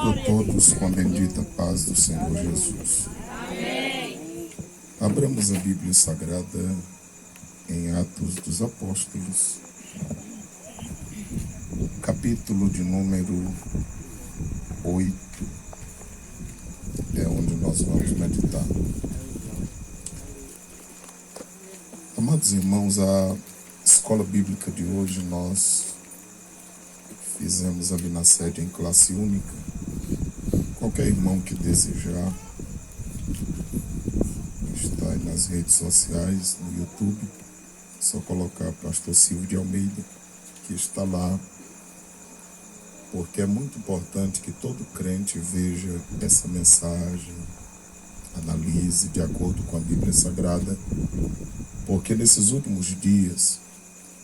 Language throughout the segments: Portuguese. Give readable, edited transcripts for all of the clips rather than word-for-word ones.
a todos com a bendita paz do Senhor Jesus. Abramos a Bíblia Sagrada em Atos dos Apóstolos, capítulo de número 8, é onde nós vamos meditar. Amados irmãos, a escola bíblica de hoje nós fizemos ali na sede em classe única. Qualquer irmão que desejar, está aí nas redes sociais, no YouTube, é só colocar Pastor Silvio de Almeida, que está lá, porque é muito importante que todo crente veja essa mensagem, analise de acordo com a Bíblia Sagrada, porque nesses últimos dias,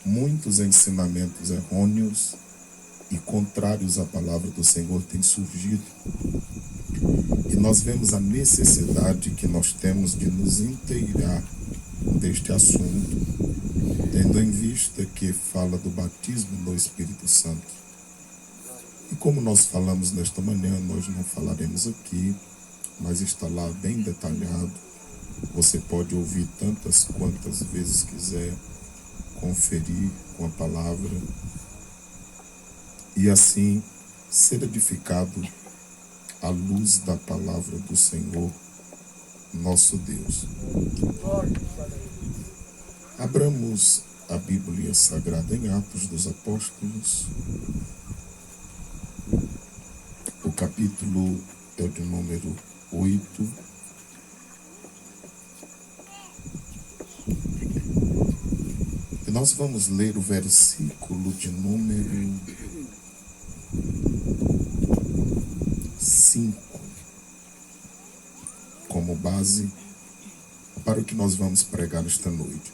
muitos ensinamentos errôneos e contrários à palavra do Senhor têm surgido. E nós vemos a necessidade que nós temos de nos inteirar deste assunto, tendo em vista que fala do batismo no Espírito Santo. E como nós falamos nesta manhã, nós não falaremos aqui, mas está lá bem detalhado. Você pode ouvir tantas quantas vezes quiser, conferir com a palavra e assim ser edificado à luz da palavra do Senhor, nosso Deus. Abramos a Bíblia Sagrada em Atos dos Apóstolos. O capítulo é o de número 8. E nós vamos ler o versículo de número 5 como base para o que nós vamos pregar esta noite.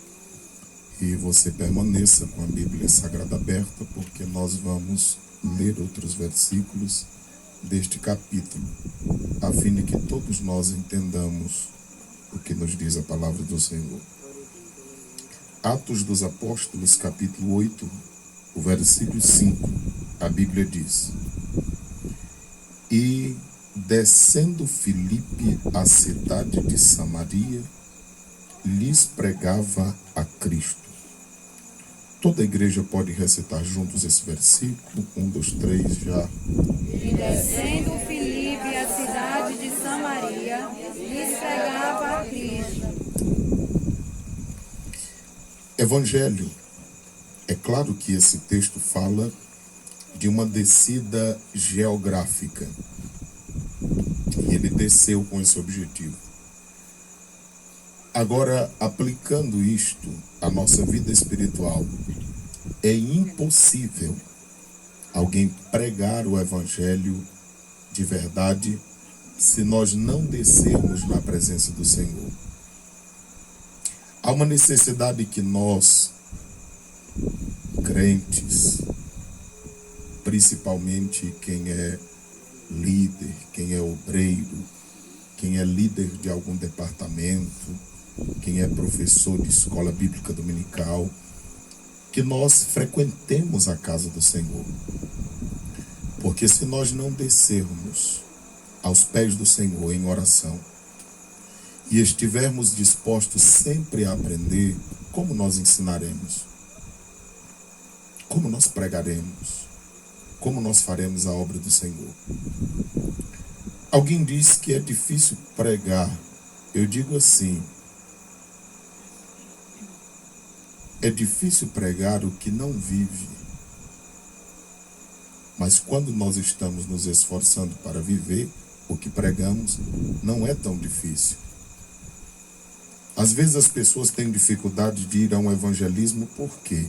E você permaneça com a Bíblia Sagrada aberta, porque nós vamos ler outros versículos deste capítulo, a fim de que todos nós entendamos o que nos diz a palavra do Senhor. Atos dos Apóstolos, capítulo 8, o versículo 5, a Bíblia diz: E descendo Filipe à cidade de Samaria, lhes pregava a Cristo. Toda a igreja pode recitar juntos esse versículo. 1, 2, 3, já. E descendo Filipe à cidade de Samaria, lhes pregava a Cristo. Evangelho. É claro que esse texto fala de uma descida geográfica. E ele desceu com esse objetivo. Agora, aplicando isto à nossa vida espiritual, é impossível alguém pregar o Evangelho de verdade se nós não descermos na presença do Senhor. Há uma necessidade que nós, crentes, principalmente quem é líder, quem é obreiro, quem é líder de algum departamento, quem é professor de escola bíblica dominical, que nós frequentemos a casa do Senhor. Porque se nós não descermos aos pés do Senhor em oração e estivermos dispostos sempre a aprender, como nós ensinaremos? Como nós pregaremos? Como nós faremos a obra do Senhor? Alguém diz que é difícil pregar. Eu digo assim: é difícil pregar o que não vive. Mas quando nós estamos nos esforçando para viver o que pregamos, não é tão difícil. Às vezes as pessoas têm dificuldade de ir a um evangelismo, por quê?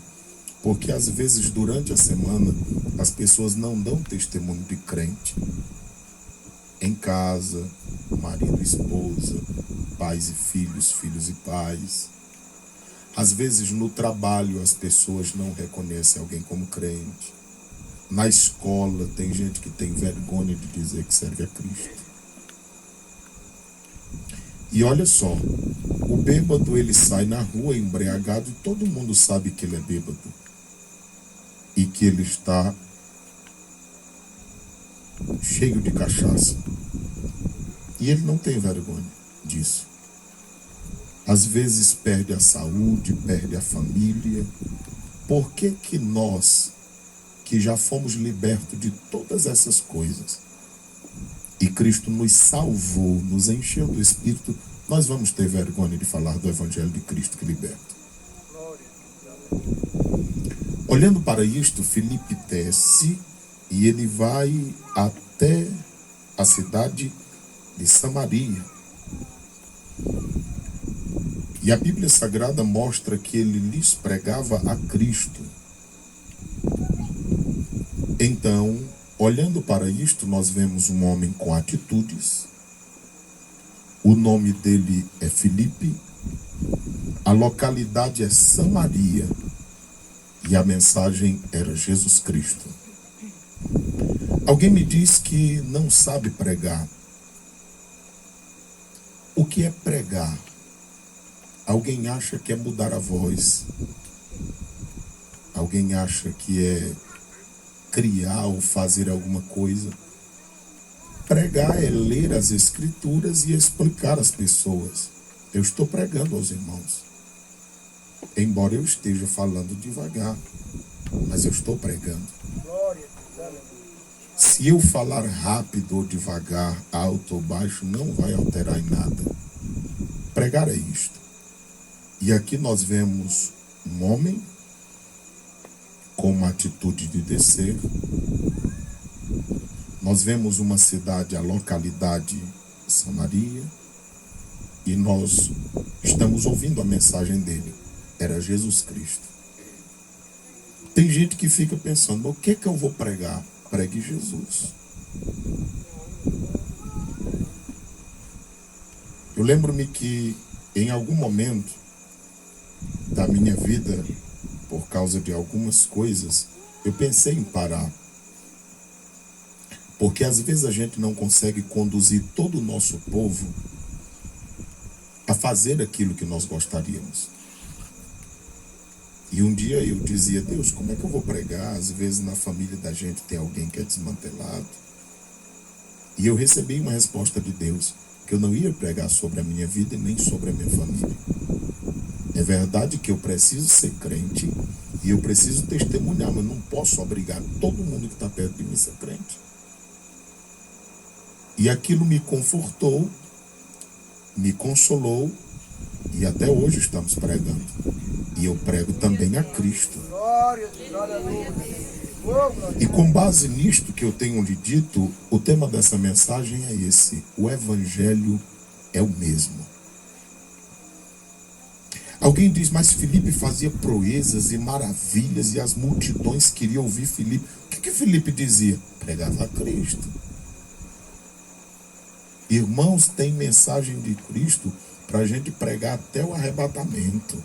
Porque às vezes durante a semana as pessoas não dão testemunho de crente. Em casa, marido e esposa, pais e filhos, filhos e pais. Às vezes no trabalho as pessoas não reconhecem alguém como crente. Na escola tem gente que tem vergonha de dizer que serve a Cristo. E olha só, o bêbado ele sai na rua embriagado e todo mundo sabe que ele é bêbado. E que ele está cheio de cachaça. E ele não tem vergonha disso. Às vezes perde a saúde, perde a família. Por que que nós, que já fomos libertos de todas essas coisas, e Cristo nos salvou, nos encheu do Espírito, nós vamos ter vergonha de falar do Evangelho de Cristo que liberta? Olhando para isto, Filipe desce e ele vai até a cidade de Samaria. E a Bíblia Sagrada mostra que ele lhes pregava a Cristo. Então, olhando para isto, nós vemos um homem com atitudes. O nome dele é Filipe. A localidade é Samaria. E a mensagem era Jesus Cristo. Alguém me diz que não sabe pregar. O que é pregar? Alguém acha que é mudar a voz. Alguém acha que é criar ou fazer alguma coisa. Pregar é ler as Escrituras e explicar às pessoas. Eu estou pregando aos irmãos. Embora eu esteja falando devagar, mas eu estou pregando. Se eu falar rápido ou devagar, alto ou baixo, não vai alterar em nada. Pregar é isto. E aqui nós vemos um homem com uma atitude de descer. Nós vemos uma cidade, a localidade Samaria, e nós estamos ouvindo a mensagem dele. Era Jesus Cristo. Tem gente que fica pensando, o que que eu vou pregar? Pregue Jesus. Eu lembro-me que em algum momento da minha vida, por causa de algumas coisas, eu pensei em parar. Porque às vezes a gente não consegue conduzir todo o nosso povo a fazer aquilo que nós gostaríamos. E um dia eu dizia, Deus, como é que eu vou pregar? Às vezes na família da gente tem alguém que é desmantelado. E eu recebi uma resposta de Deus, que eu não ia pregar sobre a minha vida e nem sobre a minha família. É verdade que eu preciso ser crente e eu preciso testemunhar, mas não posso obrigar todo mundo que está perto de mim a ser crente. E aquilo me confortou, me consolou, e até hoje estamos pregando. E eu prego também a Cristo. E com base nisto que eu tenho lhe dito, o tema dessa mensagem é esse: o Evangelho é o mesmo. Alguém diz, mas Filipe fazia proezas e maravilhas e as multidões queriam ouvir Filipe. O que Filipe dizia? Pregava a Cristo. Irmãos, tem mensagem de Cristo para a gente pregar até o arrebatamento.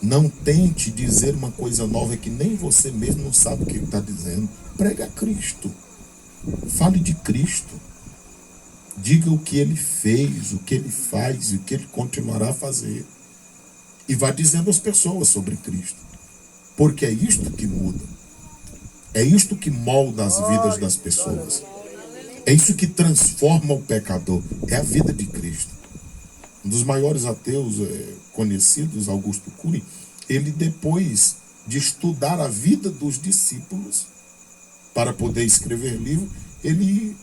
Não tente dizer uma coisa nova que nem você mesmo não sabe o que está dizendo. Prega a Cristo. Fale de Cristo. Diga o que ele fez, o que ele faz e o que ele continuará a fazer. E vá dizendo às pessoas sobre Cristo. Porque é isto que muda. É isto que molda as vidas das pessoas. É isso que transforma o pecador. É a vida de Cristo. Um dos maiores ateus conhecidos, Augusto Cury, ele depois de estudar a vida dos discípulos para poder escrever livro, ele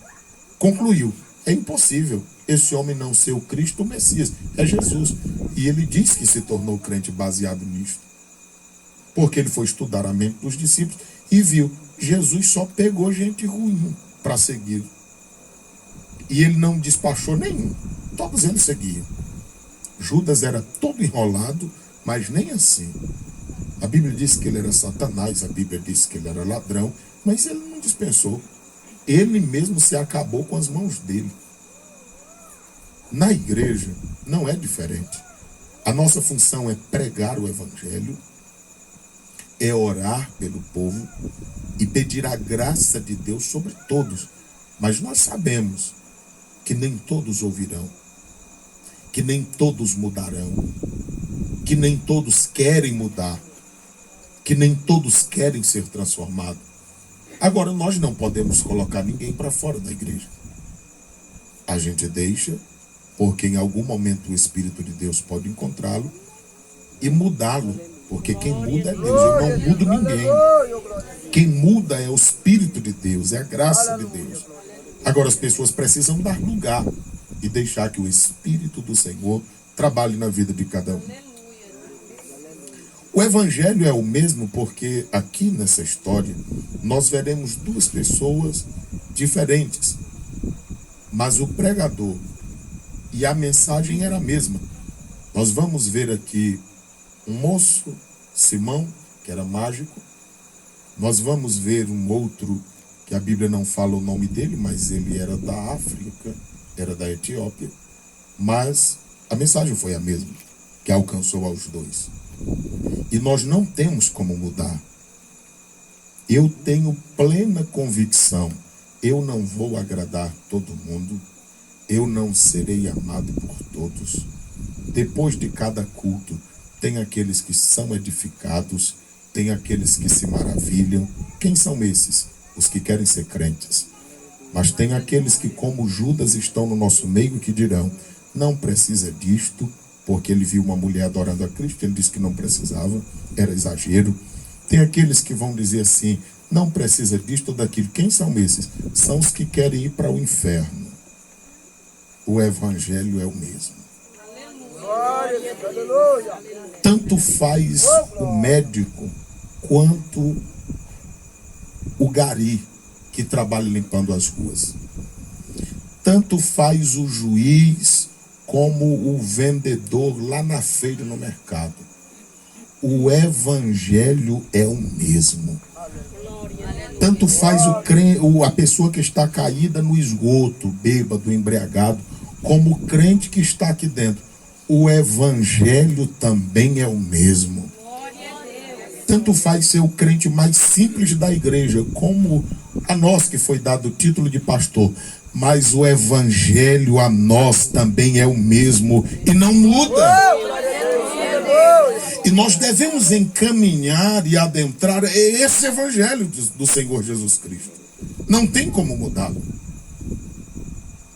concluiu, é impossível esse homem não ser o Cristo, o Messias, é Jesus. E ele diz que se tornou crente baseado nisto, porque ele foi estudar a mente dos discípulos e viu, Jesus só pegou gente ruim para seguir. E ele não despachou nenhum, todos eles seguiam. Judas era todo enrolado, mas nem assim. A Bíblia diz que ele era Satanás, a Bíblia diz que ele era ladrão, mas ele não dispensou. Ele mesmo se acabou com as mãos dele. Na igreja não é diferente. A nossa função é pregar o Evangelho, é orar pelo povo e pedir a graça de Deus sobre todos. Mas nós sabemos que nem todos ouvirão, que nem todos mudarão, que nem todos querem mudar, que nem todos querem ser transformados. Agora, nós não podemos colocar ninguém para fora da igreja. A gente deixa, porque em algum momento o Espírito de Deus pode encontrá-lo e mudá-lo, porque quem muda é Deus, eu não mudo ninguém. Quem muda é o Espírito de Deus, é a graça de Deus. Agora, as pessoas precisam dar lugar e deixar que o Espírito do Senhor trabalhe na vida de cada um. O Evangelho é o mesmo porque aqui nessa história nós veremos duas pessoas diferentes, mas o pregador e a mensagem era a mesma. Nós vamos ver aqui um moço, Simão, que era mágico. Nós vamos ver um outro, que a Bíblia não fala o nome dele, mas ele era da África, era da Etiópia. Mas a mensagem foi a mesma, que alcançou aos dois. E nós não temos como mudar. Eu tenho plena convicção, eu não vou agradar todo mundo, eu não serei amado por todos. Depois de cada culto, tem aqueles que são edificados, tem aqueles que se maravilham. Quem são esses? Os que querem ser crentes. Mas tem aqueles que, como Judas, estão no nosso meio e que dirão, não precisa disto, porque ele viu uma mulher adorando a Cristo, ele disse que não precisava, era exagero. Tem aqueles que vão dizer assim, não precisa disto ou daquilo. Quem são esses? São os que querem ir para o inferno. O Evangelho é o mesmo. Tanto faz o médico quanto o gari que trabalha limpando as ruas. Tanto faz o juiz como o vendedor lá na feira, no mercado. O Evangelho é o mesmo. Tanto faz a pessoa que está caída no esgoto, bêbado, embriagado, como o crente que está aqui dentro. O Evangelho também é o mesmo. Tanto faz ser o crente mais simples da igreja, como a nós que foi dado o título de pastor. Mas o Evangelho a nós também é o mesmo e não muda. E nós devemos encaminhar e adentrar esse Evangelho do Senhor Jesus Cristo. Não tem como mudá-lo.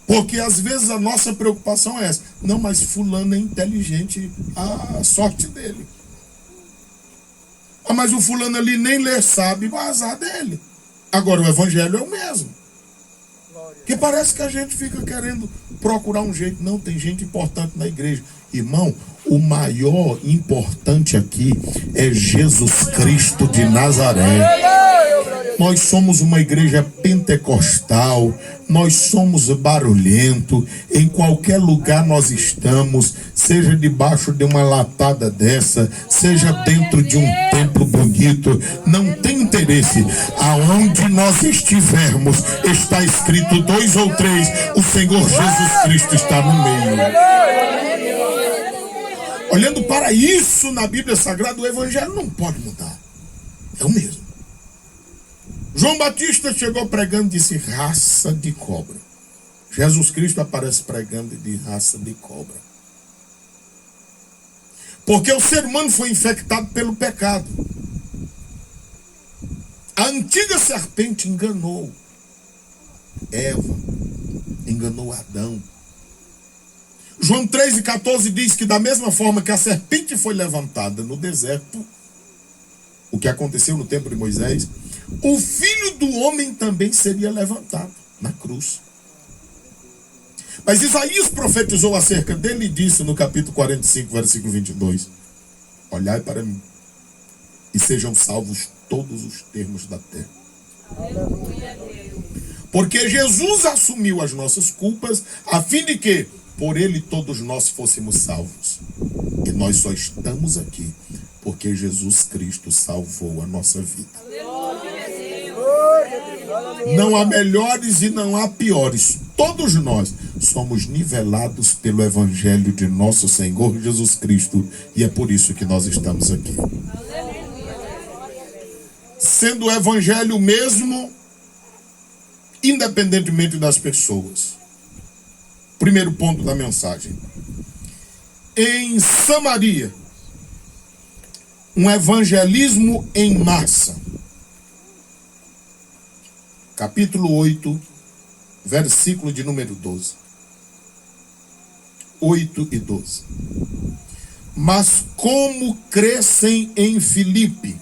Porque às vezes a nossa preocupação é essa. Não, mas fulano é inteligente, a sorte dele. Ah, mas o fulano ali nem ler sabe, o azar dele. Agora o Evangelho é o mesmo. Que parece que a gente fica querendo procurar um jeito. Não, tem gente importante na igreja. Irmão, o maior importante aqui é Jesus Cristo de Nazaré. Nós somos uma igreja pentecostal, nós somos barulhento, em qualquer lugar nós estamos, seja debaixo de uma latada dessa, seja dentro de um templo bonito, não tem interesse. Aonde nós estivermos, está escrito 2 ou 3, o Senhor Jesus Cristo está no meio. Olhando para isso na Bíblia Sagrada, o Evangelho não pode mudar. É o mesmo. João Batista chegou pregando e disse, raça de cobra. Jesus Cristo aparece pregando de raça de cobra. Porque o ser humano foi infectado pelo pecado. A antiga serpente enganou Eva, enganou Adão. João 3,14 diz que da mesma forma que a serpente foi levantada no deserto, o que aconteceu no tempo de Moisés, o Filho do Homem também seria levantado na cruz. Mas Isaías profetizou acerca dele e disse no capítulo 45, versículo 22, olhai para mim e sejam salvos todos os termos da terra. Porque Jesus assumiu as nossas culpas a fim de que por ele todos nós fôssemos salvos. E nós só estamos aqui porque Jesus Cristo salvou a nossa vida. Não há melhores e não há piores. Todos nós somos nivelados pelo Evangelho de nosso Senhor Jesus Cristo. E é por isso que nós estamos aqui. Sendo o Evangelho mesmo, independentemente das pessoas. Primeiro ponto da mensagem. Em Samaria, um evangelismo em massa. capítulo 8, versículo de número 12. 8 e 12. Mas como crescem em Filipe,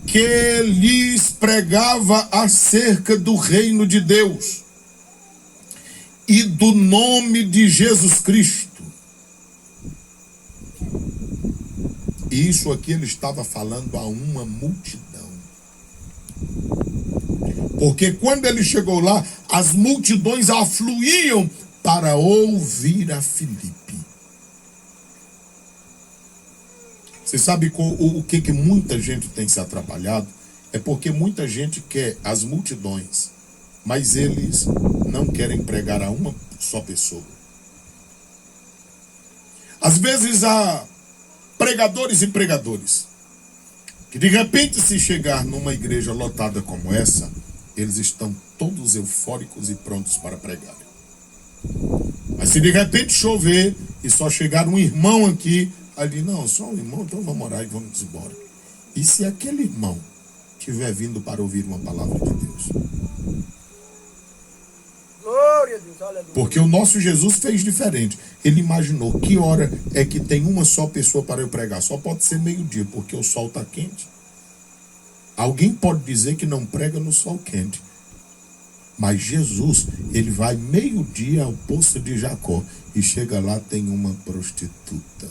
que lhes pregava acerca do reino de Deus e do nome de Jesus Cristo. E isso aqui ele estava falando a uma multidão. Porque quando ele chegou lá, as multidões afluíam para ouvir a Filipe. Você sabe o que muita gente tem se atrapalhado? É porque muita gente quer as multidões, mas eles não querem pregar a uma só pessoa. Às vezes há pregadores e pregadores que de repente, se chegar numa igreja lotada como essa, eles estão todos eufóricos e prontos para pregar. Mas se de repente chover e só chegar um irmão aqui, ali, não, só um irmão, então vamos orar e vamos embora. E se aquele irmão estiver vindo para ouvir uma palavra de Deus? Glória a Deus, aleluia. Porque o nosso Jesus fez diferente. Ele imaginou que hora é que tem uma só pessoa para eu pregar. Só pode ser meio-dia, porque o sol está quente. Alguém pode dizer que não prega no sol quente. Mas Jesus, ele vai meio-dia ao poço de Jacó. E chega lá, tem uma prostituta.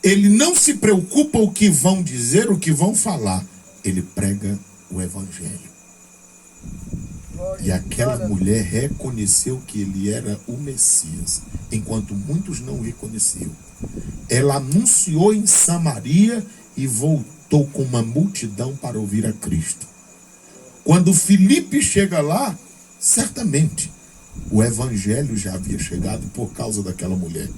Ele não se preocupa o que vão dizer, o que vão falar. Ele prega o evangelho. E aquela mulher reconheceu que ele era o Messias, enquanto muitos não o reconheciam. Ela anunciou em Samaria e voltou com uma multidão para ouvir a Cristo. Quando Filipe chega lá, certamente o evangelho já havia chegado por causa daquela mulher.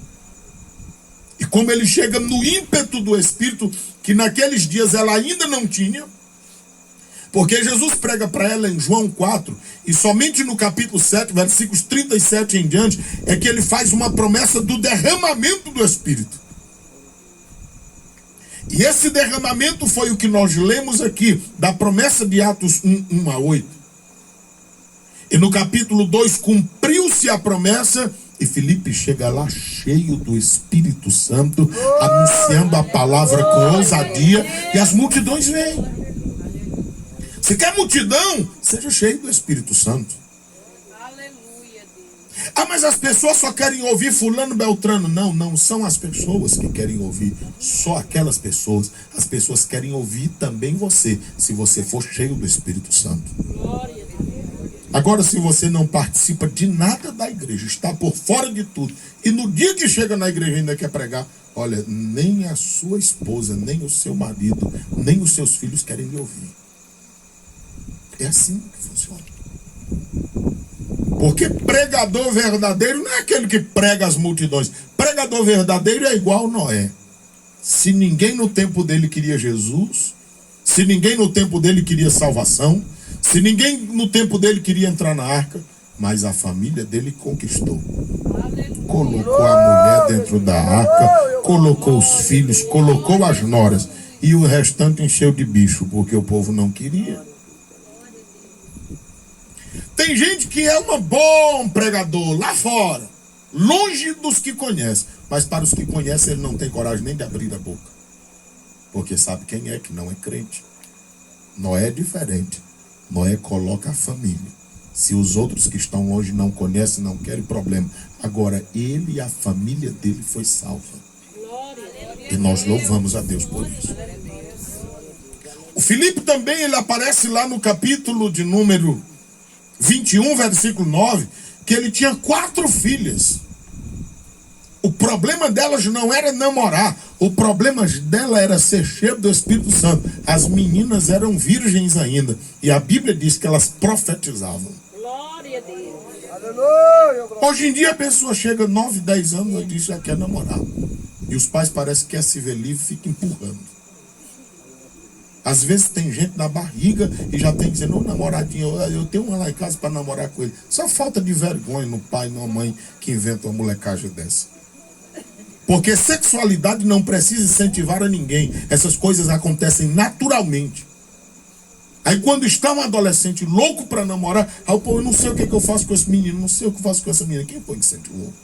E como ele chega no ímpeto do Espírito, que naqueles dias ela ainda não tinha, porque Jesus prega para ela em João 4, e somente no capítulo 7, versículos 37 em diante, é que ele faz uma promessa do derramamento do Espírito. E esse derramamento foi o que nós lemos aqui, da promessa de Atos 1 a 8. E no capítulo 2 cumpriu-se a promessa, e Filipe chega lá cheio do Espírito Santo, anunciando a palavra com ousadia, e as multidões vêm. Se quer multidão, seja cheio do Espírito Santo. Aleluia, Deus. Ah, mas as pessoas só querem ouvir fulano, beltrano. Não, não são as pessoas que querem ouvir, só aquelas pessoas. As pessoas querem ouvir também você, se você for cheio do Espírito Santo. Glória a Deus. Agora, se você não participa de nada da igreja, está por fora de tudo, e no dia que chega na igreja ainda quer pregar, olha, nem a sua esposa, nem o seu marido, nem os seus filhos querem lhe ouvir. É assim que funciona. Porque pregador verdadeiro não é aquele que prega as multidões. Pregador verdadeiro é igual Noé. Se ninguém no tempo dele queria Jesus, se ninguém no tempo dele queria salvação, se ninguém no tempo dele queria entrar na arca, mas a família dele conquistou. Colocou a mulher dentro da arca, colocou os filhos, colocou as noras, e o restante encheu de bicho, porque o povo não queria. Tem gente que é um bom pregador lá fora, longe dos que conhecem, mas para os que conhecem ele não tem coragem nem de abrir a boca, porque sabe quem é que não é crente. Noé é diferente. Noé coloca a família. Se os outros que estão longe não conhecem, não querem problema. Agora ele e a família dele foi salva. E nós louvamos a Deus por isso. O Filipe também, ele aparece lá no capítulo de número 21, versículo 9, que ele tinha 4 filhas. O problema delas não era namorar, o problema dela era ser cheio do Espírito Santo. As meninas eram virgens ainda, e a Bíblia diz que elas profetizavam. Glória a Deus. Aleluia. Hoje em dia a pessoa chega 9, 10 anos e diz que já quer namorar. E os pais parecem que quer se ver livre e fica empurrando. Às vezes tem gente na barriga e já tem dizendo, ô namoradinho, eu tenho uma lá em casa para namorar com ele. Só falta de vergonha no pai e na mãe que inventa uma molecagem dessa. Porque sexualidade não precisa incentivar a ninguém. Essas coisas acontecem naturalmente. Aí quando está um adolescente louco para namorar, aí o povo, eu não sei o que eu faço com esse menino, não sei o que eu faço com essa menina. Quem foi que incentivou?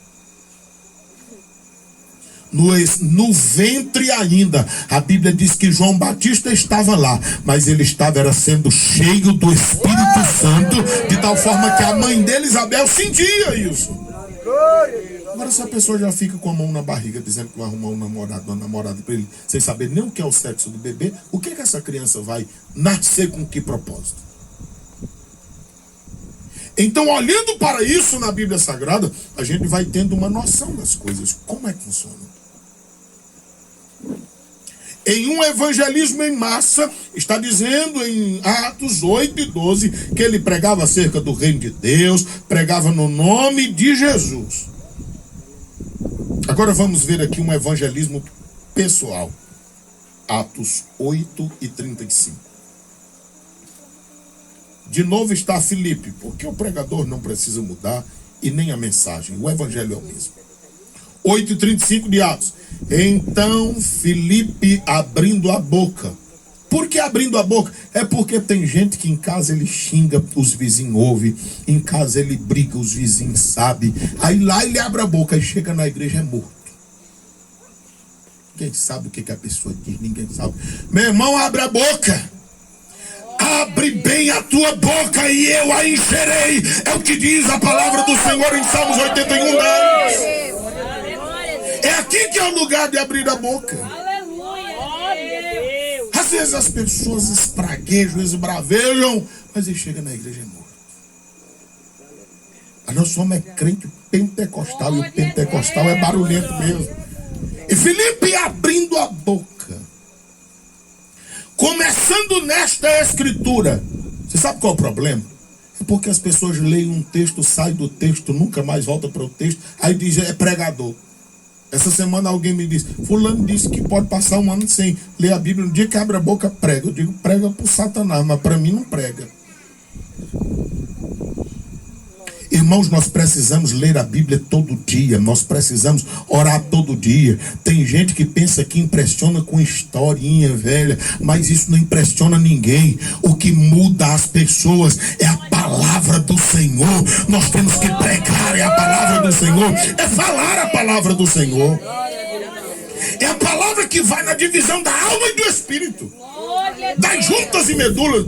No ventre ainda, a Bíblia diz que João Batista estava lá, mas ele era sendo cheio do Espírito Santo, de tal forma que a mãe dele, Isabel, sentia isso. Agora se a pessoa já fica com a mão na barriga, dizendo que vai arrumar um namorado, uma namorada para ele, sem saber nem o que é o sexo do bebê, o que essa criança vai nascer com que propósito? Então, olhando para isso na Bíblia Sagrada, a gente vai tendo uma noção das coisas. Como é que funciona? Em um evangelismo em massa, está dizendo em Atos 8 e 12, que ele pregava acerca do reino de Deus, pregava no nome de Jesus. Agora vamos ver aqui um evangelismo pessoal. Atos 8 e 35. De novo está Filipe, porque o pregador não precisa mudar e nem a mensagem, o evangelho é o mesmo. 8:35 de Atos. Então Filipe abrindo a boca. Por que abrindo a boca? É porque tem gente que em casa ele xinga, os vizinhos ouvem, em casa ele briga, os vizinhos sabem. Aí lá ele abre a boca e chega na igreja é morto. Ninguém sabe o que a pessoa diz, ninguém sabe. Meu irmão, abre a boca. Abre bem a tua boca e eu a encherei. É o que diz a palavra do Senhor em Salmos 81, 10. É aqui que é o lugar de abrir a boca. Às vezes as pessoas espraguejam, esbravejam, mas ele chega na igreja é morto. Mas nós somos crente pentecostal, e o pentecostal é barulhento mesmo. E Filipe abrindo a boca, começando nesta escritura. Você sabe qual é o problema? É porque as pessoas leem um texto, saem do texto, nunca mais volta para o texto, aí diz é pregador. Essa semana alguém me disse, fulano disse que pode passar um ano sem ler a Bíblia, no dia que abre a boca prega. Eu digo, prega para o Satanás, mas para mim não prega. Irmãos, nós precisamos ler a Bíblia todo dia, nós precisamos orar todo dia. Tem gente que pensa que impressiona com historinha velha, mas isso não impressiona ninguém. O que muda as pessoas é a palavra do Senhor. Nós temos que pregar, é a palavra do Senhor, é falar a palavra do Senhor. É a palavra que vai na divisão da alma e do espírito, das juntas e medulas.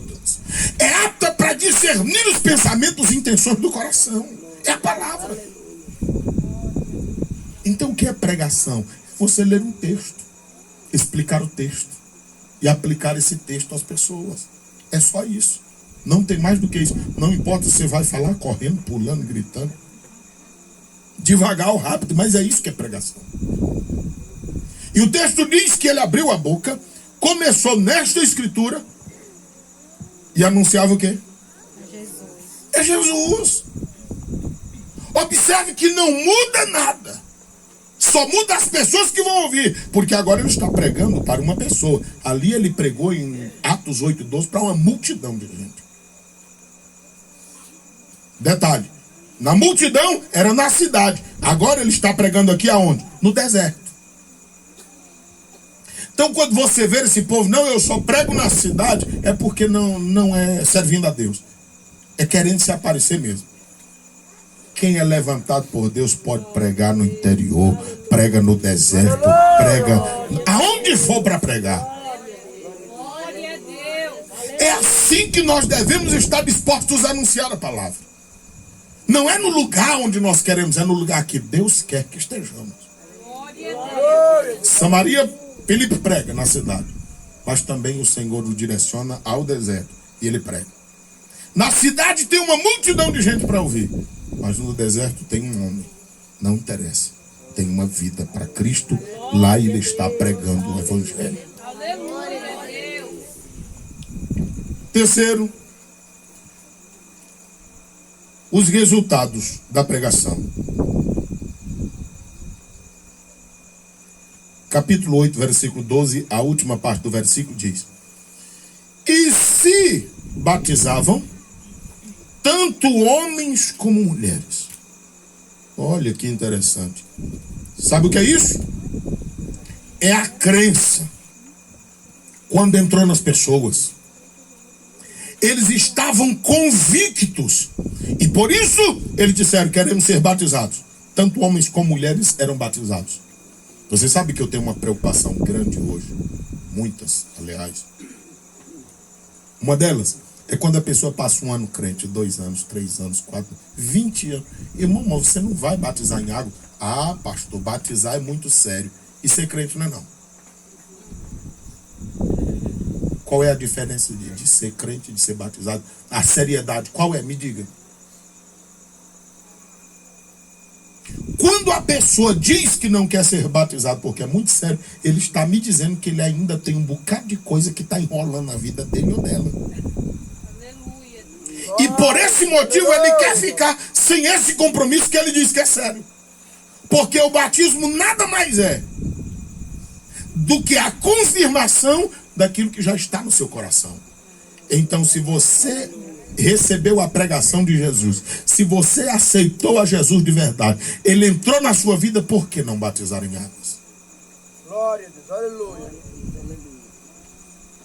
É apta para discernir os pensamentos e intenções do coração. É a palavra. Então o que é pregação? Você ler um texto, explicar o texto e aplicar esse texto às pessoas. É só isso. Não tem mais do que isso. Não importa se você vai falar correndo, pulando, gritando, devagar ou rápido, mas é isso que é pregação. E o texto diz que ele abriu a boca, começou nesta escritura e anunciava o quê? Jesus. É Jesus. Observe que não muda nada. Só muda as pessoas que vão ouvir. Porque agora ele está pregando para uma pessoa. Ali ele pregou em Atos 8:12 para uma multidão de gente. Detalhe. Na multidão era na cidade. Agora ele está pregando aqui aonde? No deserto. Então quando você vê esse povo, não, eu só prego na cidade, é porque não é servindo a Deus. É querendo se aparecer mesmo. Quem é levantado por Deus pode pregar no interior, prega no deserto, prega aonde for para pregar. É assim que nós devemos estar dispostos a anunciar a palavra. Não é no lugar onde nós queremos, é no lugar que Deus quer que estejamos. Samaria, Filipe prega na cidade, mas também o Senhor o direciona ao deserto e ele prega. Na cidade tem uma multidão de gente para ouvir, mas no deserto tem um homem. Não interessa, tem uma vida para Cristo. Lá ele está pregando o evangelho. Terceiro, os resultados da pregação. Capítulo 8, versículo 12, a última parte do versículo diz: e se batizavam tanto homens como mulheres. Olha que interessante. Sabe o que é isso? é a crença. Quando entrou nas pessoas, eles estavam convictos. E por isso eles disseram: queremos ser batizados. Tanto homens como mulheres eram batizados. Você sabe que eu tenho uma preocupação grande hoje. Muitas, aliás. Uma delas é quando a pessoa passa um ano crente, 2 anos, 3 anos, 4, 20 anos. Irmão, você não vai batizar em água? Ah, pastor, batizar é muito sério. E ser crente não é não. Qual é a diferença de ser crente e de ser batizado? A seriedade, qual é? Me diga. Quando a pessoa diz que não quer ser batizado porque é muito sério, ele está me dizendo que ele ainda tem um bocado de coisa que está enrolando na vida dele ou dela. Aleluia. E por esse motivo ele quer ficar sem esse compromisso que ele diz que é sério. Porque o batismo nada mais é do que a confirmação daquilo que já está no seu coração. Então, se você recebeu a pregação de Jesus, se você aceitou a Jesus de verdade, ele entrou na sua vida, por que não batizar em águas? Glória a Deus, aleluia.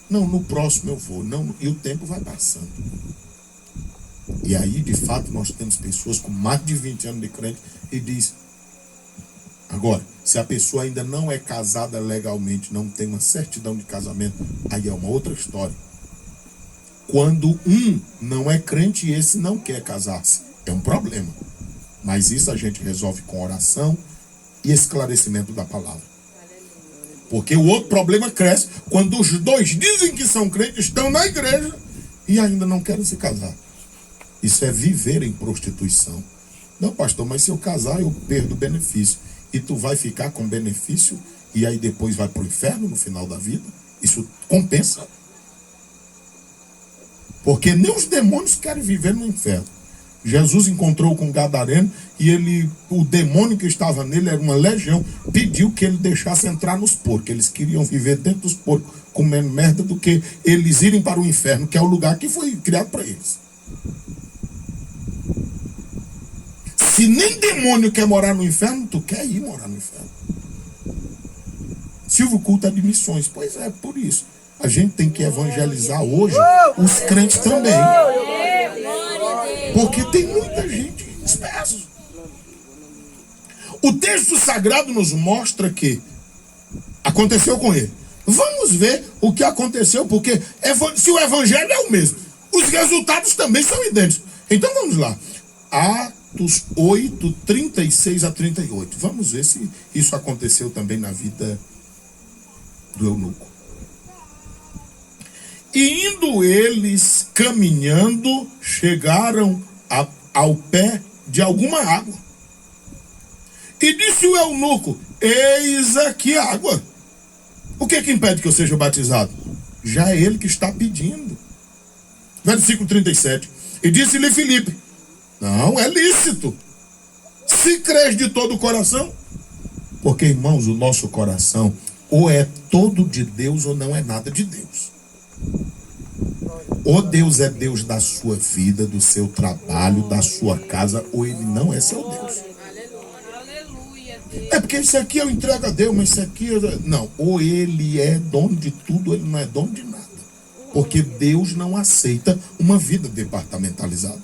Não, no próximo eu vou. Não, e o tempo vai passando. E aí, de fato, nós temos pessoas com mais de 20 anos de crente e diz: agora, se a pessoa ainda não é casada legalmente, não tem uma certidão de casamento, aí é uma outra história. Quando um não é crente e esse não quer casar-se, é um problema. Mas isso a gente resolve com oração e esclarecimento da palavra. Porque o outro problema cresce quando os dois dizem que são crentes, estão na igreja e ainda não querem se casar. Isso é viver em prostituição. Não, pastor, mas se eu casar eu perdo o benefício. E tu vai ficar com benefício e aí depois vai para o inferno no final da vida? Isso compensa. Porque nem os demônios querem viver no inferno. Jesus encontrou com um gadareno e o demônio que estava nele era uma legião, pediu que ele deixasse entrar nos porcos. Eles queriam viver dentro dos porcos comendo merda do que eles irem para o inferno, que é o lugar que foi criado para eles. Se nem demônio quer morar no inferno, tu quer ir morar no inferno. Silvio, culto é de missões. Pois é, por isso. A gente tem que evangelizar hoje os crentes também. Porque tem muita gente dispersa. O texto sagrado nos mostra que aconteceu com ele. Vamos ver o que aconteceu, porque se o evangelho é o mesmo, os resultados também são idênticos. Então vamos lá. Atos 8, 36 a 38. Vamos ver se isso aconteceu também na vida do eunuco. E indo eles caminhando, chegaram ao pé de alguma água. E disse o eunuco: eis aqui a água. O que é que impede que eu seja batizado? Já é ele que está pedindo. Versículo 37. E disse-lhe Filipe: não, é lícito, se crês de todo o coração. Porque, irmãos, o nosso coração ou é todo de Deus ou não é nada de Deus. Ou Deus é Deus da sua vida, do seu trabalho, da sua casa, ou ele não é seu Deus. É porque isso aqui eu entrego a Deus, mas isso aqui não. Ou ele é dono de tudo, ou ele não é dono de nada. Porque Deus não aceita uma vida departamentalizada.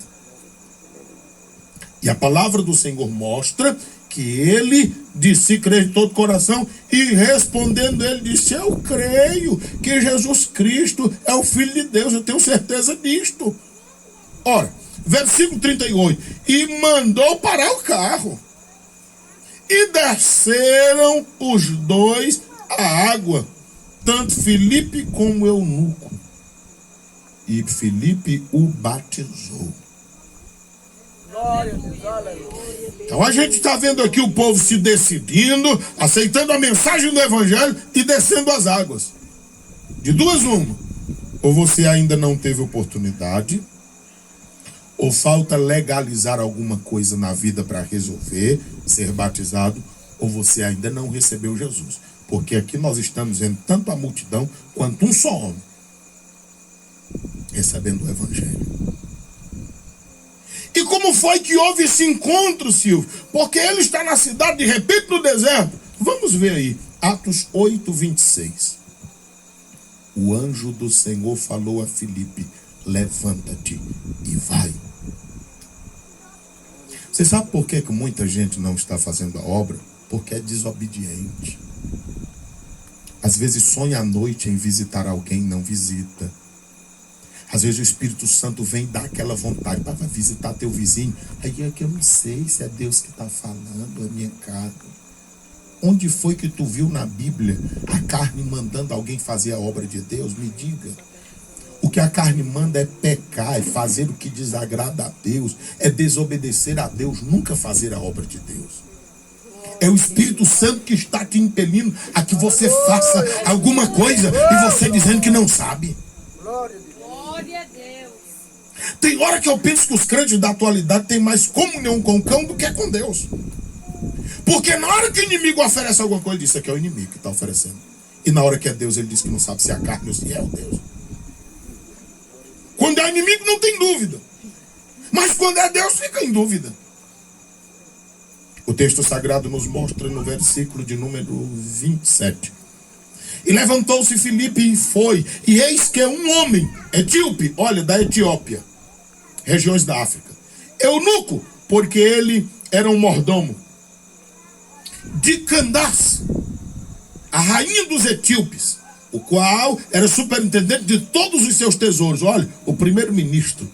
E a palavra do Senhor mostra que ele disse: crer de todo o coração, e respondendo ele disse: eu creio que Jesus Cristo é o Filho de Deus, eu tenho certeza disto. Ora, versículo 38, e mandou parar o carro, e desceram os dois à água, tanto Filipe como o eunuco, e Filipe o batizou. Então a gente está vendo aqui o povo se decidindo, aceitando a mensagem do evangelho e descendo as águas. De duas uma: ou você ainda não teve oportunidade, ou falta legalizar alguma coisa na vida para resolver, ser batizado, ou você ainda não recebeu Jesus. Porque aqui nós estamos vendo tanto a multidão quanto um só homem recebendo o evangelho. E como foi que houve esse encontro, Silvio? Porque ele está na cidade, de repente no deserto. Vamos ver aí. Atos 8, 26. O anjo do Senhor falou a Filipe: levanta-te e vai. Você sabe por que muita gente não está fazendo a obra? Porque é desobediente. Às vezes sonha à noite em visitar alguém, não visita. Às vezes o Espírito Santo vem dar aquela vontade para visitar teu vizinho. Aí é que eu não sei se é Deus que está falando, é minha carne. Onde foi que tu viu na Bíblia a carne mandando alguém fazer a obra de Deus? Me diga. O que a carne manda é pecar, é fazer o que desagrada a Deus, é desobedecer a Deus, nunca fazer a obra de Deus. É o Espírito Santo que está te impelindo a que você faça alguma coisa e você dizendo que não sabe. Glória a Deus. Tem hora que eu penso que os crentes da atualidade têm mais comunhão com o cão do que com Deus. Porque na hora que o inimigo oferece alguma coisa, ele diz: isso aqui é o inimigo que está oferecendo. E na hora que é Deus, ele diz que não sabe se é a carne ou se é o Deus. Quando é inimigo, não tem dúvida. Mas quando é Deus, fica em dúvida. O texto sagrado nos mostra no versículo de número 27. E levantou-se Filipe e foi. E eis que um homem, etíope, olha, da Etiópia, regiões da África, eunuco, porque ele era um mordomo, de Candace, a rainha dos etíopes, o qual era superintendente de todos os seus tesouros. Olha, o primeiro-ministro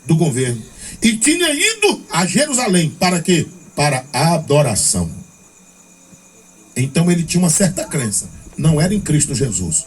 do governo. E tinha ido a Jerusalém. Para quê? Para a adoração. Então ele tinha uma certa crença. Não era em Cristo Jesus.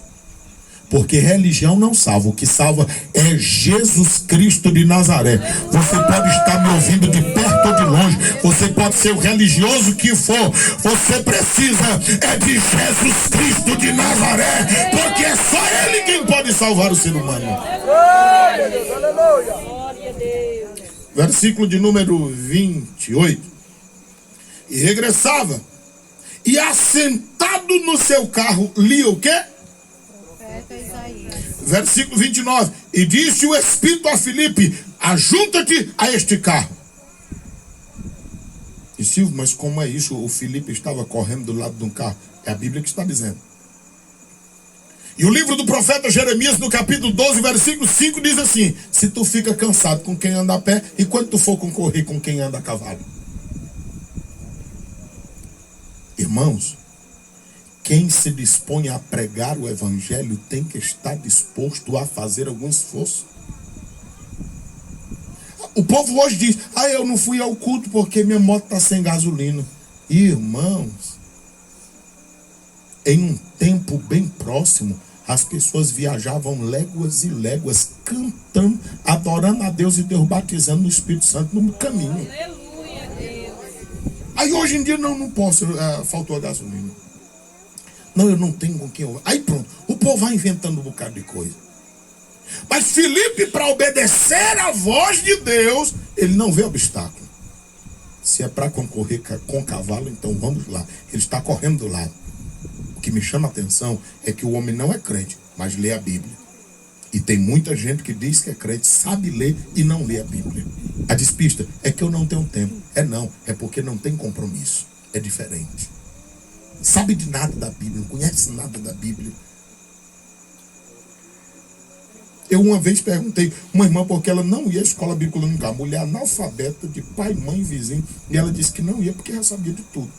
Porque religião não salva. O que salva é Jesus Cristo de Nazaré. Você pode estar me ouvindo de perto ou de longe. Você pode ser o religioso que for. Você precisa de Jesus Cristo de Nazaré. Porque é só Ele quem pode salvar o ser humano. Glória a Deus, aleluia. Glória a Deus. Versículo de número 28. E regressava. E assentado no seu carro, lia o quê? Isaías. Versículo 29. E disse o Espírito a Filipe: ajunta-te a este carro. E Silvio, mas como é isso? O Filipe estava correndo do lado de um carro. É a Bíblia que está dizendo. E o livro do profeta Jeremias, no capítulo 12, versículo 5, diz assim: se tu fica cansado com quem anda a pé, e quando tu for concorrer com quem anda a cavalo. Irmãos, quem se dispõe a pregar o evangelho tem que estar disposto a fazer algum esforço. O povo hoje diz: eu não fui ao culto porque minha moto está sem gasolina. Irmãos, em um tempo bem próximo, as pessoas viajavam léguas e léguas, cantando, adorando a Deus e Deus batizando no Espírito Santo no caminho. Aleluia, Deus. Aí hoje em dia não posso, faltou a gasolina. Não, eu não tenho com quem eu... Aí pronto, o povo vai inventando um bocado de coisa. Mas Filipe, para obedecer à voz de Deus, ele não vê obstáculo. Se é para concorrer com cavalo, então vamos lá. Ele está correndo do lado. O que me chama a atenção é que o homem não é crente, mas lê a Bíblia. E tem muita gente que diz que é crente, sabe ler e não lê a Bíblia. A despista é que eu não tenho tempo. É porque não tem compromisso. É diferente. Sabe de nada da Bíblia, não conhece nada da Bíblia. Eu uma vez perguntei uma irmã porque ela não ia à escola bíblica nunca. Mulher analfabeta de pai, mãe, vizinho. E ela disse que não ia porque já sabia de tudo.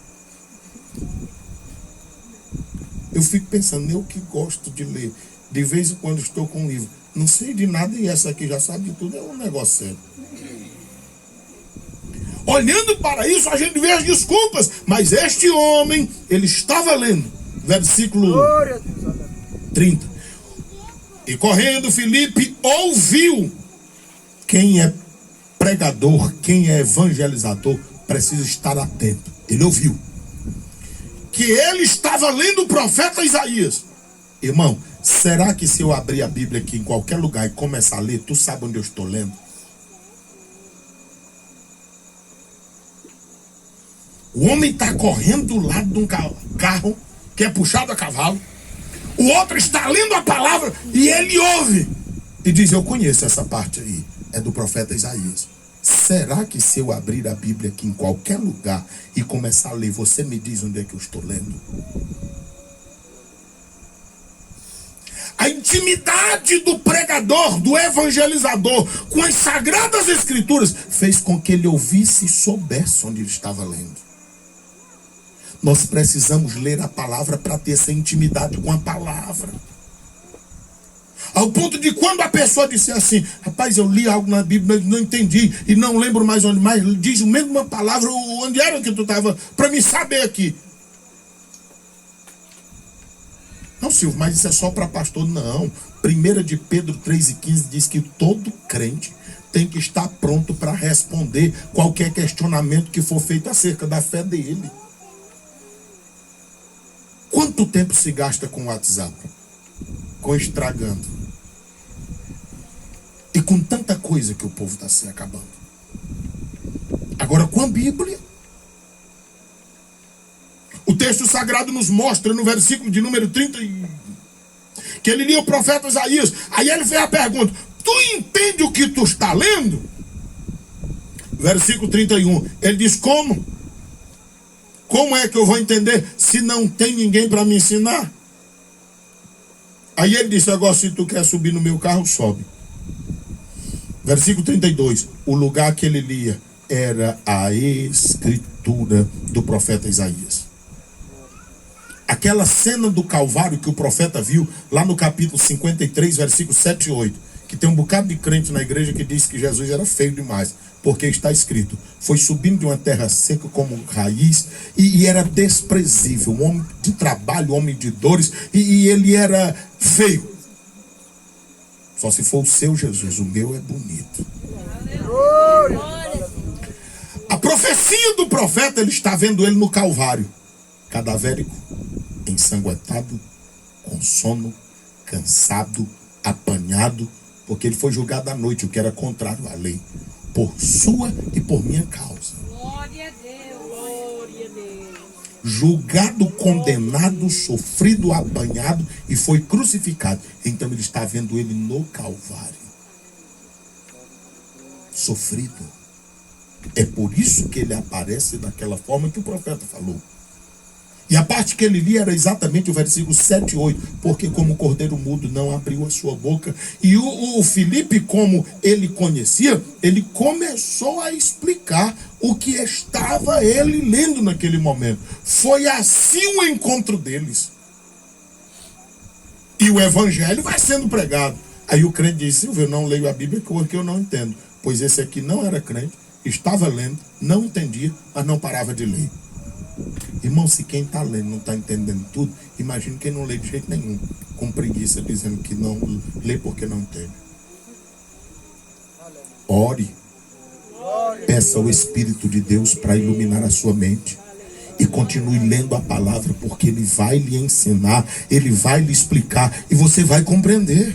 Eu fico pensando, eu que gosto de ler. De vez em quando estou com um livro. Não sei de nada e essa aqui já sabe de tudo. É um negócio sério. Olhando para isso, a gente vê as desculpas. Mas este homem, ele estava lendo. Versículo 30. E correndo, Filipe ouviu. Quem é pregador, quem é evangelizador, precisa estar atento. Ele ouviu que ele estava lendo o profeta Isaías. Irmão, será que se eu abrir a Bíblia aqui em qualquer lugar e começar a ler, tu sabe onde eu estou lendo? O homem está correndo do lado de um carro que é puxado a cavalo. O outro está lendo a palavra e ele ouve. E diz, eu conheço essa parte aí. É do profeta Isaías. Será que se eu abrir a Bíblia aqui em qualquer lugar e começar a ler, você me diz onde é que eu estou lendo? A intimidade do pregador, do evangelizador, com as sagradas escrituras, fez com que ele ouvisse e soubesse onde ele estava lendo. Nós precisamos ler a palavra para ter essa intimidade com a palavra. Ao ponto de quando a pessoa disser assim, rapaz, eu li algo na Bíblia, não entendi e não lembro mais onde mais, diz a mesma palavra, onde era que tu estava, para me saber aqui. Não, Silvio, mas isso é só para pastor. Não. 1 de Pedro 3,15 diz que todo crente tem que estar pronto para responder qualquer questionamento que for feito acerca da fé dele. Quanto tempo se gasta com o WhatsApp? Com estragando. E com tanta coisa que o povo está se acabando. Agora com a Bíblia. O texto sagrado nos mostra no versículo de número 30 que ele lia o profeta Isaías. Aí ele fez a pergunta: tu entende o que tu está lendo? Versículo 31. Ele diz: como? Como é que eu vou entender se não tem ninguém para me ensinar? Aí ele disse: agora se tu quer subir no meu carro, sobe. Versículo 32. O lugar que ele lia era a escritura do profeta Isaías. Aquela cena do Calvário que o profeta viu lá no capítulo 53, versículos 7 e 8, que tem um bocado de crente na igreja que diz que Jesus era feio demais, porque está escrito: foi subindo de uma terra seca como raiz, e era desprezível, um homem de trabalho, um homem de dores, e ele era feio. Só se for o seu Jesus, o meu é bonito. A profecia do profeta, ele está vendo ele no Calvário, cadavérico, ensanguentado, com sono, cansado, apanhado, porque ele foi julgado à noite, o que era contrário à lei, por sua e por minha causa. Glória a Deus. Glória a Deus. Julgado, condenado, sofrido, apanhado e foi crucificado. Então ele está vendo ele no Calvário, sofrido. É por isso que ele aparece daquela forma que o profeta falou. E a parte que ele lia era exatamente o versículo 7 e 8. Porque como o cordeiro mudo não abriu a sua boca. E o Filipe, como ele conhecia, ele começou a explicar o que estava ele lendo naquele momento. Foi assim o encontro deles. E o evangelho vai sendo pregado. Aí o crente disse: Silvio, eu não leio a Bíblia porque eu não entendo. Pois esse aqui não era crente, estava lendo, não entendia, mas não parava de ler. Irmão, se quem está lendo não está entendendo tudo, imagine quem não lê de jeito nenhum, com preguiça, dizendo que não lê porque não entende. Ore, peça ao Espírito de Deus para iluminar a sua mente e continue lendo a palavra, porque ele vai lhe ensinar, ele vai lhe explicar e você vai compreender.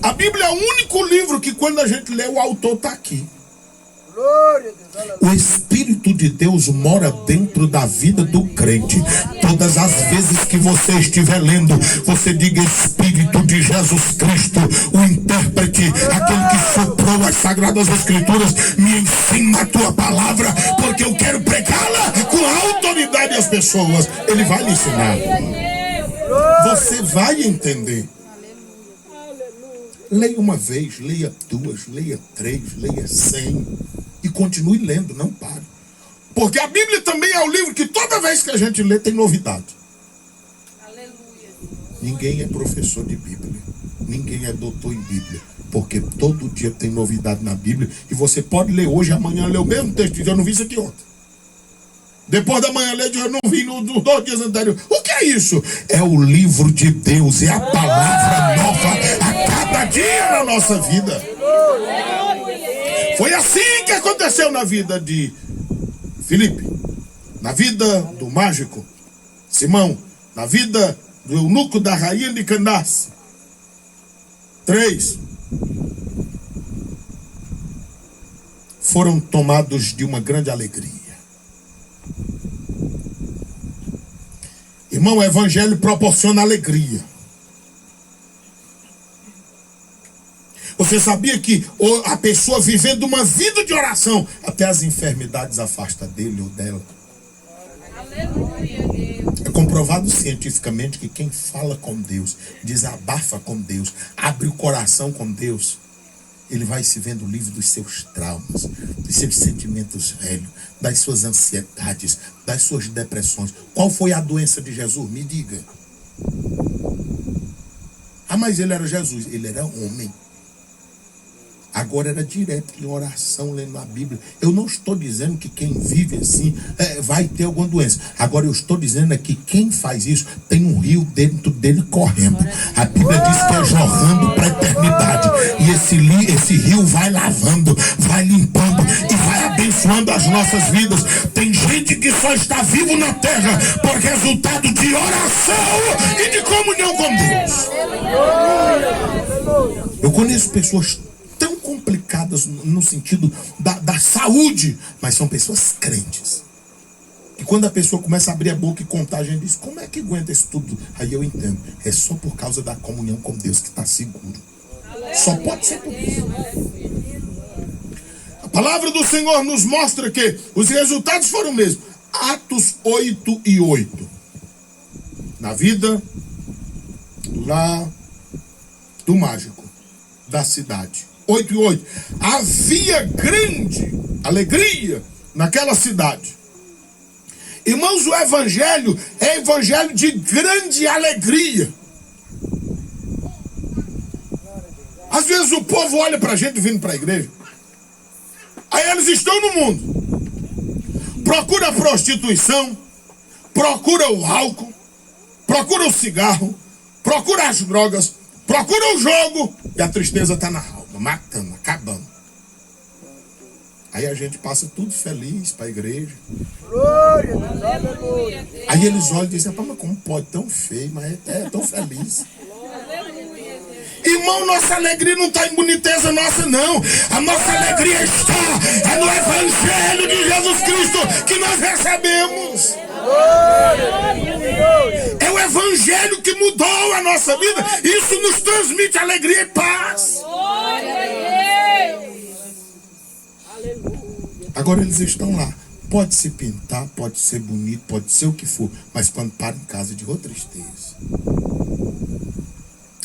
A Bíblia é o único livro que quando a gente lê, o autor está aqui. O Espírito de Deus mora dentro da vida do crente. Todas as vezes que você estiver lendo, você diga: Espírito de Jesus Cristo, o intérprete, aquele que soprou as sagradas escrituras, me ensina a tua palavra, porque eu quero pregá-la com autoridade às pessoas. Ele vai lhe ensinar. Você vai entender. Leia uma vez, leia duas, leia três, leia 100 e continue lendo, não pare. Porque a Bíblia também é o livro que toda vez que a gente lê tem novidade. Aleluia. Ninguém é professor de Bíblia, ninguém é doutor em Bíblia, porque todo dia tem novidade na Bíblia e você pode ler hoje, amanhã ler o mesmo texto. Eu não vi isso aqui ontem. Depois da manhã ler, eu não vi nos 2 dias anteriores. O que é isso? É o livro de Deus, é a palavra nova a cada dia na nossa vida. Foi assim que aconteceu na vida de Filipe, na vida do mágico Simão, na vida do eunuco da rainha de Candace. 3 foram tomados de uma grande alegria. Irmão, o evangelho proporciona alegria. Você sabia que a pessoa vivendo uma vida de oração, até as enfermidades afastam dele ou dela? Aleluia, Deus. É comprovado cientificamente que quem fala com Deus, desabafa com Deus, abre o coração com Deus, ele vai se vendo livre dos seus traumas, dos seus sentimentos velhos, das suas ansiedades, das suas depressões. Qual foi a doença de Jesus? Me diga. Ah, mas ele era Jesus. Ele era homem. Agora era direto em oração, lendo a Bíblia. Eu não estou dizendo que quem vive assim vai ter alguma doença. Agora eu estou dizendo que quem faz isso tem um rio dentro dele correndo. A Bíblia diz que é jorrando para a eternidade. E esse rio vai lavando, vai limpando e vai abençoando as nossas vidas. Tem gente que só está vivo na terra por resultado de oração e de comunhão com Deus. Eu conheço pessoas tão complicadas no sentido da saúde, mas são pessoas crentes. E quando a pessoa começa a abrir a boca e contar, a gente diz, como é que aguenta isso tudo? Aí eu entendo, é só por causa da comunhão com Deus que está seguro. Só pode ser por isso. A palavra do Senhor nos mostra que os resultados foram o mesmo. Atos 8:8. Na vida lá do mágico da cidade. 8:8. Havia grande alegria naquela cidade. Irmãos, o evangelho é evangelho de grande alegria. Às vezes o povo olha pra gente vindo pra igreja. Aí eles estão no mundo. Procura a prostituição, procura o álcool, procura o cigarro, procura as drogas, procura o jogo. E a tristeza está na alma, matando, acabando. Aí a gente passa tudo feliz para a igreja. Glória a Deus, aleluia. Aí eles olham e dizem, mas como pode tão feio, mas é tão feliz. Irmão, nossa alegria não está em boniteza nossa, não. A nossa alegria está no Evangelho de Jesus Cristo que nós recebemos. É o Evangelho que mudou a nossa vida. Isso nos transmite alegria e paz. Agora eles estão lá. Pode se pintar, pode ser bonito, pode ser o que for, mas quando para em casa de outra tristeza.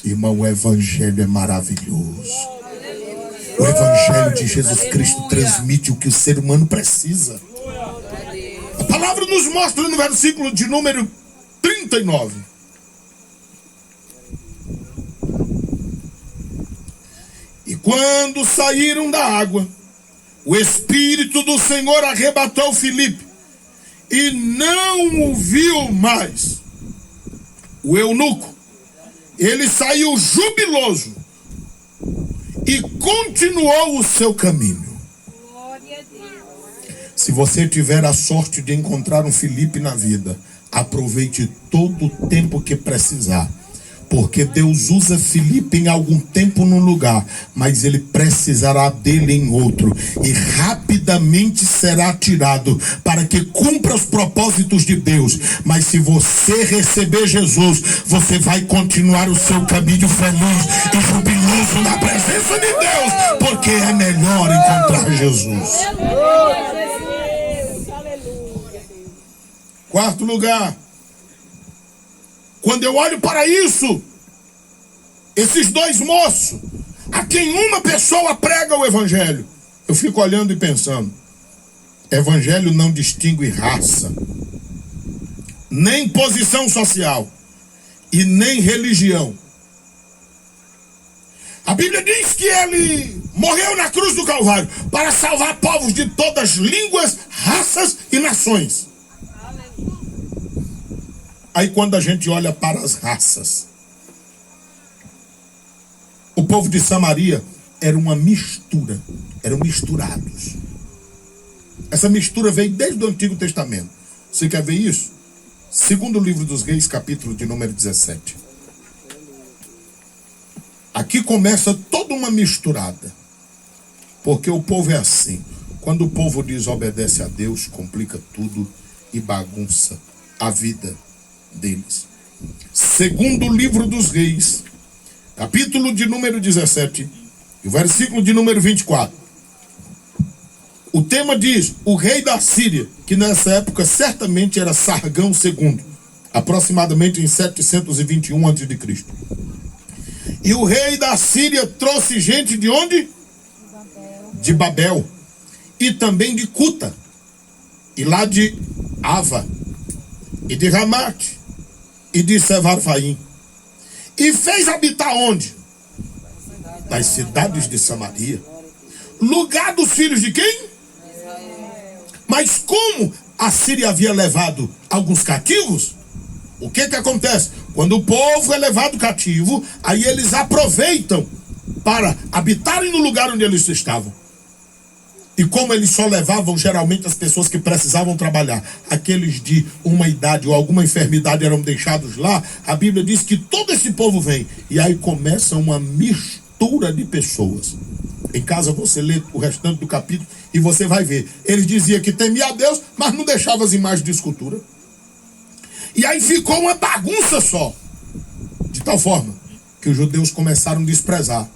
Irmão, o Evangelho é maravilhoso. O Evangelho de Jesus Cristo transmite o que o ser humano precisa. A palavra nos mostra no versículo de número 39. E quando saíram da água, o Espírito do Senhor arrebatou Filipe e não o viu mais. O eunuco, ele saiu jubiloso e continuou o seu caminho. Se você tiver a sorte de encontrar um Filipe na vida, aproveite todo o tempo que precisar. Porque Deus usa Filipe em algum tempo num lugar, mas ele precisará dele em outro. E rapidamente será tirado para que cumpra os propósitos de Deus. Mas se você receber Jesus, você vai continuar o seu caminho feliz e jubiloso na presença de Deus. Porque é melhor encontrar Jesus. Quarto lugar. Quando eu olho para isso, esses dois moços, a quem uma pessoa prega o Evangelho, eu fico olhando e pensando, Evangelho não distingue raça, nem posição social e nem religião. A Bíblia diz que ele morreu na cruz do Calvário para salvar povos de todas as línguas, raças e nações. Aí quando a gente olha para as raças, o povo de Samaria era uma mistura, eram misturados. Essa mistura veio desde o Antigo Testamento. Você quer ver isso? Segundo livro dos Reis, capítulo de número 17. Aqui começa toda uma misturada. Porque o povo é assim. Quando o povo desobedece a Deus, complica tudo e bagunça a vida deles. Segundo livro dos Reis, capítulo de número 17, E o versículo de número 24. O tema diz, o rei da Síria, que nessa época certamente era Sargão II, aproximadamente em 721 a.C. E o rei da Síria trouxe gente de onde? De Babel. E também de Cuta. E lá de Ava. E de Ramate. E de Sevarvaim. E fez habitar onde? Das cidades de Samaria. Lugar dos filhos de quem? Mas como a Síria havia levado alguns cativos, o que acontece? Quando o povo é levado cativo, aí eles aproveitam para habitarem no lugar onde eles estavam. E como eles só levavam geralmente as pessoas que precisavam trabalhar, aqueles de uma idade ou alguma enfermidade eram deixados lá, a Bíblia diz que todo esse povo vem. E aí começa uma mistura de pessoas. Em casa você lê o restante do capítulo e você vai ver. Eles diziam que temia a Deus, mas não deixavam as imagens de escultura. E aí ficou uma bagunça só. De tal forma que os judeus começaram a desprezar.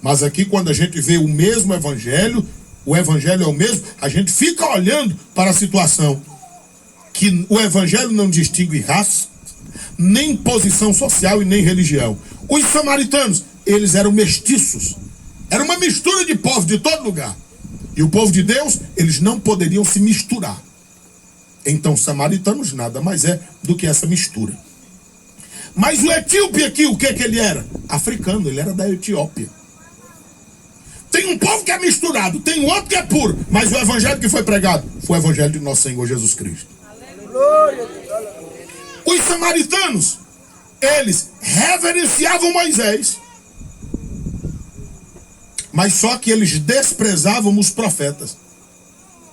Mas aqui quando a gente vê o mesmo evangelho, o evangelho é o mesmo, a gente fica olhando para a situação. Que o evangelho não distingue raça, nem posição social e nem religião. Os samaritanos, eles eram mestiços. Era uma mistura de povos de todo lugar. E o povo de Deus, eles não poderiam se misturar. Então, samaritanos nada mais é do que essa mistura. Mas o etíope aqui, o que ele era? Africano, ele era da Etiópia. Tem um povo que é misturado, tem outro que é puro. Mas o evangelho que foi pregado foi o evangelho de nosso Senhor Jesus Cristo. Os samaritanos, eles reverenciavam Moisés. Mas só que eles desprezavam os profetas.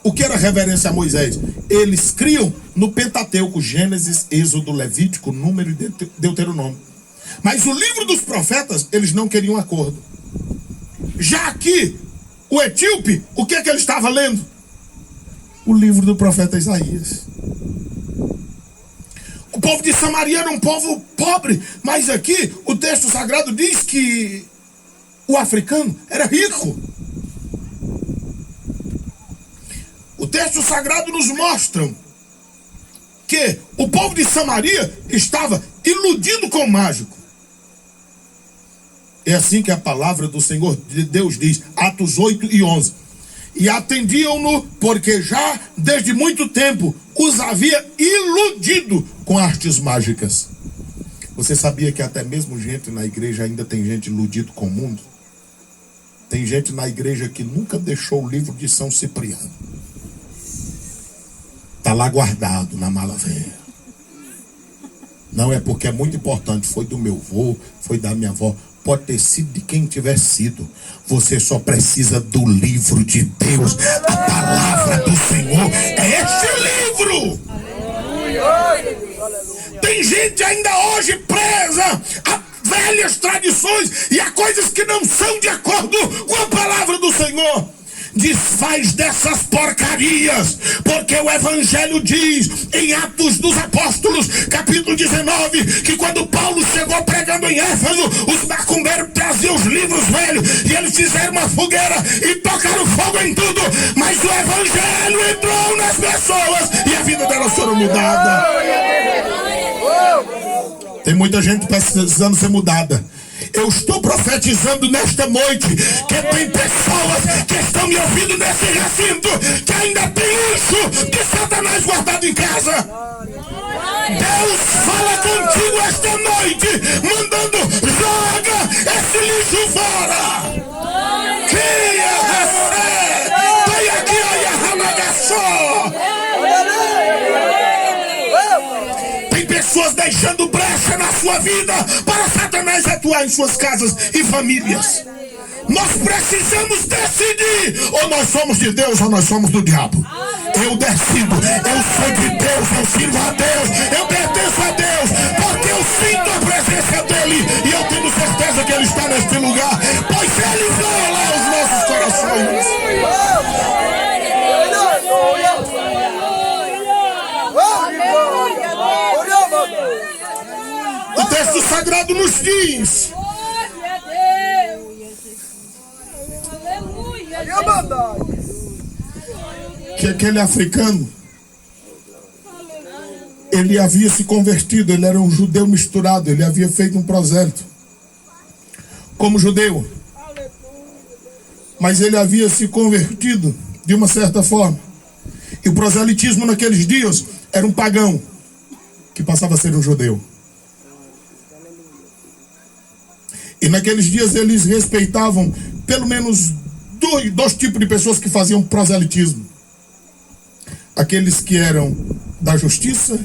O que era reverência a Moisés? Eles criam no Pentateuco, Gênesis, Êxodo, Levítico, Número e Deuteronômio. Mas o livro dos profetas, eles não queriam acordo. Já aqui, o etíope, o que ele estava lendo? O livro do profeta Isaías. O povo de Samaria era um povo pobre, mas aqui o texto sagrado diz que o africano era rico. O texto sagrado nos mostra que o povo de Samaria estava iludido com o mágico. É assim que a palavra do Senhor de Deus diz, Atos 8 e 11. E atendiam-no porque já desde muito tempo os havia iludido com artes mágicas. Você sabia que até mesmo gente na igreja ainda tem gente iludido com o mundo? Tem gente na igreja que nunca deixou o livro de São Cipriano. Está lá guardado na mala velha. Não é porque é muito importante. Foi do meu avô, foi da minha avó. Pode ter sido de quem tiver sido. Você só precisa do livro de Deus. A palavra do Senhor é este livro. Tem gente ainda hoje presa a velhas tradições e a coisas que não são de acordo com a palavra do Senhor. Desfaz dessas porcarias, porque o evangelho diz em Atos dos Apóstolos, capítulo 19, que quando Paulo chegou pregando em Éfeso, os macumbeiros traziam os livros velhos e eles fizeram uma fogueira e tocaram fogo em tudo, mas o evangelho entrou nas pessoas e a vida delas foram mudada. Tem muita gente precisando ser mudada. Eu estou profetizando nesta noite que tem pessoas que estão me ouvindo nesse recinto que ainda tem lixo de Satanás guardado em casa. Deus fala contigo esta noite, mandando, joga esse lixo fora. Cria, recebe, vai aqui, olha, ramagaçó. Pessoas deixando brecha na sua vida para Satanás atuar em suas casas e famílias. Nós precisamos decidir: ou nós somos de Deus ou nós somos do diabo. Eu decido, eu sou de Deus, eu sirvo a Deus, eu pertenço a Deus, porque eu sinto a presença dele e eu tenho certeza que ele está neste lugar, pois ele fala aos nossos corações. O texto sagrado nos diz que aquele africano, ele havia se convertido, ele era um judeu misturado, ele havia feito um prosélito como judeu, mas ele havia se convertido de uma certa forma. E o proselitismo naqueles dias era um pagão que passava a ser um judeu. E naqueles dias eles respeitavam pelo menos dois tipos de pessoas que faziam proselitismo: aqueles que eram da justiça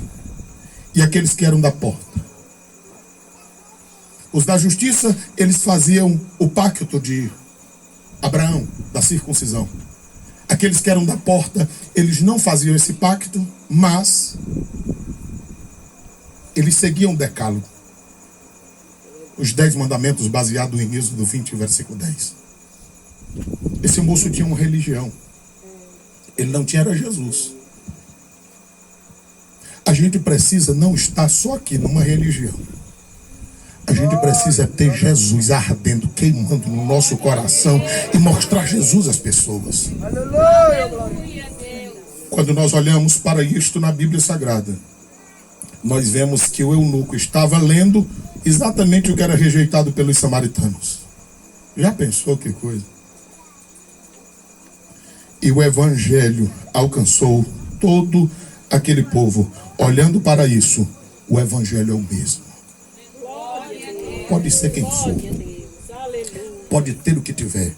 e aqueles que eram da porta. Os da justiça, eles faziam o pacto de Abraão, da circuncisão. Aqueles que eram da porta, eles não faziam esse pacto, mas eles seguiam o decálogo, os 10 mandamentos, baseados em Êxodo 20, versículo 10. Esse moço tinha uma religião, ele não tinha era Jesus. A gente precisa não estar só aqui numa religião. A gente precisa ter Jesus ardendo, queimando no nosso coração e mostrar Jesus às pessoas. Quando nós olhamos para isto na Bíblia Sagrada, nós vemos que o eunuco estava lendo exatamente o que era rejeitado pelos samaritanos. Já pensou que coisa? E o evangelho alcançou todo aquele povo. Olhando para isso, o evangelho é o mesmo. Pode ser quem for, pode ter o que tiver,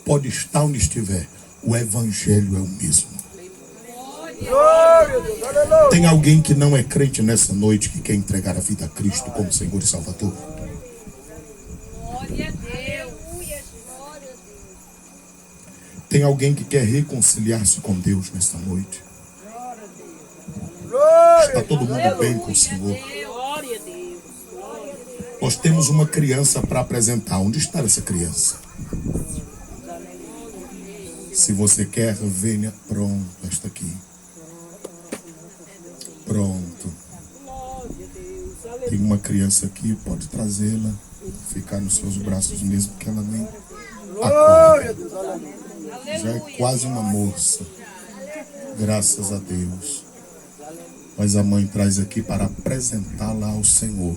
pode estar onde estiver, o evangelho é o mesmo. Tem alguém que não é crente nessa noite que quer entregar a vida a Cristo como Senhor e Salvador? Tem alguém que quer reconciliar-se com Deus nesta noite? Está todo mundo bem com o Senhor? Nós temos uma criança para apresentar. Onde está essa criança? Se você quer, venha. Pronto, está aqui. Pronto. Tem uma criança aqui, pode trazê-la, ficar nos seus braços mesmo que ela nem acorda. Já é quase uma moça. Graças a Deus. Mas a mãe traz aqui para apresentá-la ao Senhor.